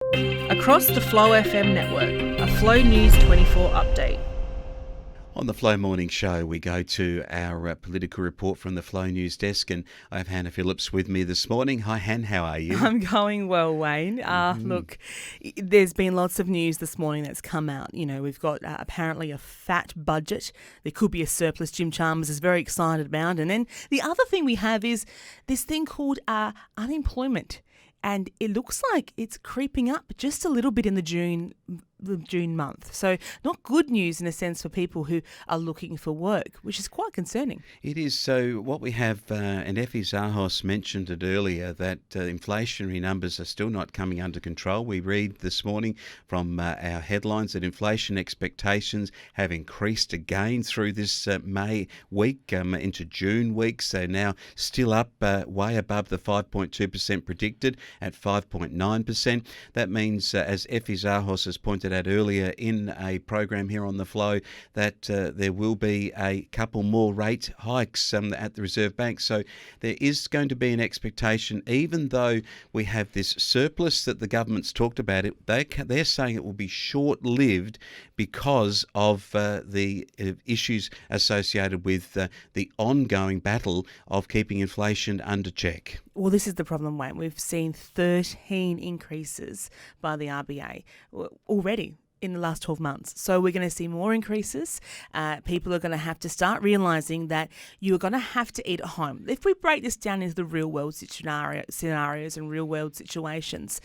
Across the Flow FM network, a Flow News 24 update. On the Flow Morning Show, we go to our political report from the Flow News desk, and I have Hannah Phillips with me this morning. Hi, Han, how are you? I'm going well, Wayne. Look, there's been lots of news this morning that's come out. You know, we've got apparently a fat budget. There could be a surplus. Jim Chalmers is very excited about. And then the other thing we have is this thing called unemployment. And it looks like it's creeping up just a little bit in the June month. So not good news in a sense for people who are looking for work, which is quite concerning. It is. So what we have, and Effie Zahos mentioned it earlier, that inflationary numbers are still not coming under control. We read this morning from our headlines that inflation expectations have increased again through this May week into June week. So now still up way above the 5.2% predicted at 5.9%. That means, as Effie Zahos has pointed out earlier in a program here on The Flow, that there will be a couple more rate hikes at the Reserve Bank. So there is going to be an expectation, even though we have this surplus that the government's talked about, they're saying it will be short-lived because of the issues associated with the ongoing battle of keeping inflation under check. Well, this is the problem, Wayne. We've seen 13 increases by the RBA already in the last 12 months. So we're going to see more increases. People are going to have to start realising that you're going to have to eat at home. If we break this down into the real world scenarios and real world situations,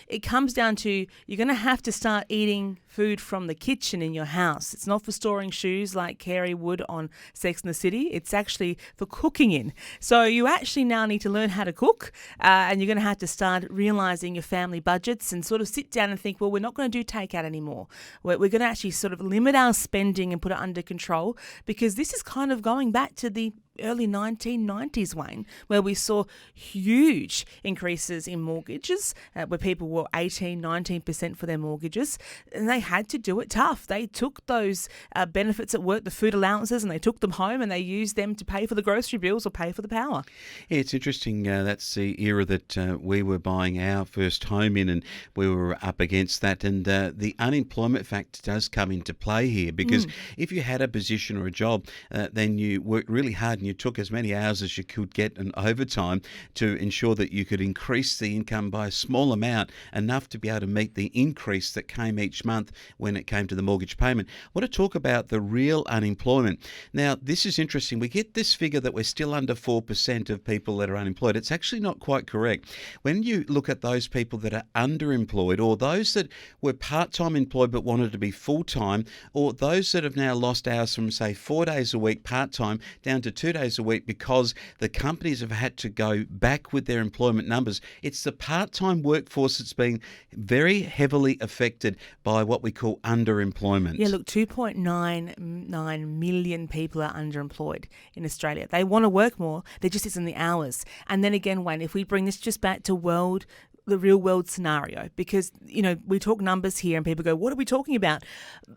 it comes down to you're going to have to start eating food from the kitchen in your house. It's not for storing shoes like Carrie would on Sex and the City. It's actually for cooking in. So you actually now need to learn how to cook, and you're going to have to start realising your family budgets and sort of sit down and think, well, we're not going to do takeout anymore. We're going to actually sort of limit our spending and put it under control, because this is kind of going back to the early 1990s, Wayne, where we saw huge increases in mortgages, where people were 19% for their mortgages, and they had to do it tough. They took those benefits at work, the food allowances, and they took them home and they used them to pay for the grocery bills or pay for the power. Yeah, it's interesting. That's the era that we were buying our first home in, and we were up against that. And the unemployment factor does come into play here, because if you had a position or a job, then you worked really hard and you took as many hours as you could get in overtime to ensure that you could increase the income by a small amount, enough to be able to meet the increase that came each month when it came to the mortgage payment. I want to talk about the real unemployment. Now, this is interesting. We get this figure that we're still under 4% of people that are unemployed. It's actually not quite correct. When you look at those people that are underemployed, or those that were part-time employed but wanted to be full-time, or those that have now lost hours from, say, 4 days a week part-time down to 2 days a week because the companies have had to go back with their employment numbers, it's the part-time workforce that's being very heavily affected by what we call underemployment. Yeah, look, 2.99 million people are underemployed in Australia. They want to work more, there just isn't the hours. And then again, Wayne, if we bring this just back to the real world scenario, because, you know, we talk numbers here and people go, what are we talking about?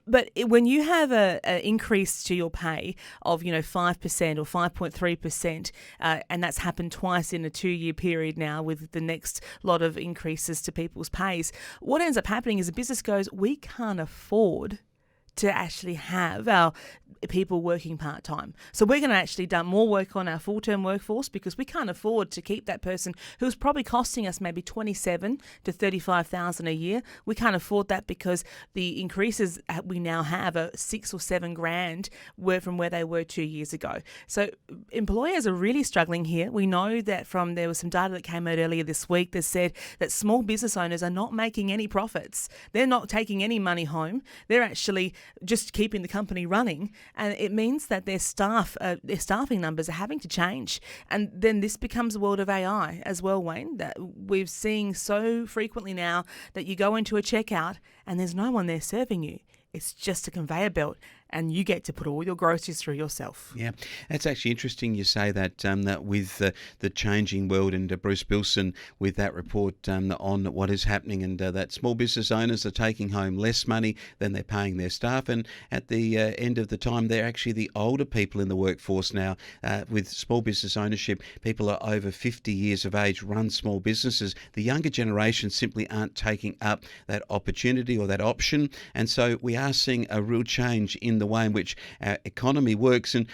But when you have an increase to your pay of, 5% or 5.3%, and that's happened twice in a 2-year period now with the next lot of increases to people's pays, what ends up happening is the business goes, we can't afford to actually have our people working part-time. So we're going to actually do more work on our full-term workforce, because we can't afford to keep that person who's probably costing us maybe 27 to 35,000 a year. We can't afford that, because the increases we now have are 6 or 7 grand from where they were 2 years ago. So employers are really struggling here. We know that there was some data that came out earlier this week that said that small business owners are not making any profits. They're not taking any money home. They're actually just keeping the company running. And it means that their staffing numbers are having to change. And then this becomes a world of AI as well, Wayne, that we're seeing so frequently now, that you go into a checkout and there's no one there serving you. It's just a conveyor belt. and you get to put all your groceries through yourself. Yeah, that's actually interesting you say that, that with the changing world, and Bruce Bilson with that report on what is happening, and that small business owners are taking home less money than they're paying their staff, and at the end of the time they're actually the older people in the workforce now. With small business ownership, people are over 50 years of age run small businesses. The younger generation simply aren't taking up that opportunity or that option, and so we are seeing a real change in the way in which our economy works, and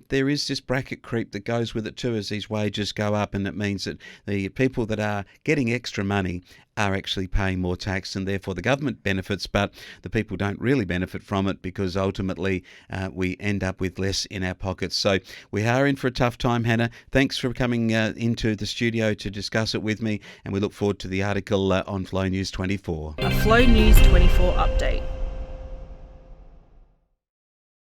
there is this bracket creep that goes with it too as these wages go up, and it means that the people that are getting extra money are actually paying more tax, and therefore the government benefits, but the people don't really benefit from it, because ultimately we end up with less in our pockets. So we are in for a tough time, Hannah. Thanks for coming into the studio to discuss it with me, and we look forward to the article on Flow News 24. A Flow News 24 update.